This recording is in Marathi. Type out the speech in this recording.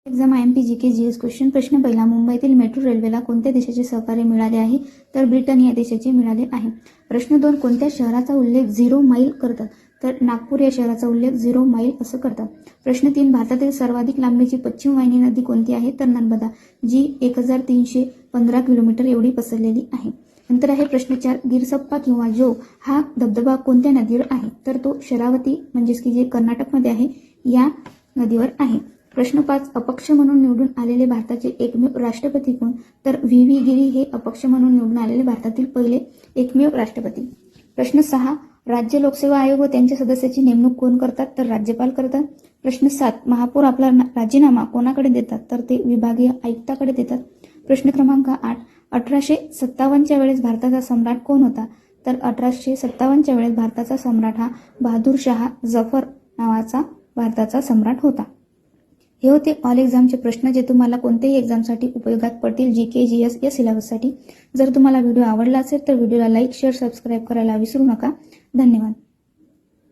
Exam IMP GK GS question. प्रश्न पहिला, मुंबईतील मेट्रो रेल्वेला कोणत्या देशाचे सहकार्य मिळाले आहे? तर ब्रिटन या देशाचे मिळाले आहे. प्रश्न 2, कोणत्या शहराचा उल्लेख 0 मैल करतात? तर नागपूर या शहराचा उल्लेख 0 मैल असं करतात. प्रश्न 3, भारतातील सर्वाधिक लांबीची पश्चिम वाहिनी नदी कोणती आहे? तर नर्मदा, जी 1315 किलोमीटर एवढी पसरलेली आहे. नंतर आहे प्रश्न 4, गिरसप्पा किंवा जोग हा धबधबा कोणत्या नदीवर आहे? तर तो शरावती म्हणजेच की जे कर्नाटकमध्ये आहे या नदीवर आहे. प्रश्न 5, अपक्ष म्हणून निवडून आलेले भारताचे एकमेव राष्ट्रपती कोण? तर VV गिरी हे अपक्ष म्हणून निवडून आलेले भारतातील पहिले एकमेव राष्ट्रपती. प्रश्न 6, राज्य लोकसेवा आयोग व त्यांच्या सदस्याची नेमणूक कोण करतात? तर राज्यपाल करतात. प्रश्न 7, महापौर आपला राजीनामा कोणाकडे देतात? तर ते विभागीय आयुक्ताकडे देतात. प्रश्न क्रमांक 8, 1857च्या वेळेस भारताचा सम्राट कोण होता? तर 1857च्या वेळेस भारताचा सम्राट हा बहादूर शाह जफर नावाचा भारताचा सम्राट होता. हे होते ऑल एक्झामचे प्रश्न जे तुम्हाला कोणत्याही एक्झामसाठी उपयोगात पडतील GK GS या सिलेबससाठी. जर तुम्हाला व्हिडिओ आवडला असेल तर व्हिडिओला लाईक, शेअर, सबस्क्राईब करायला विसरू नका. धन्यवाद.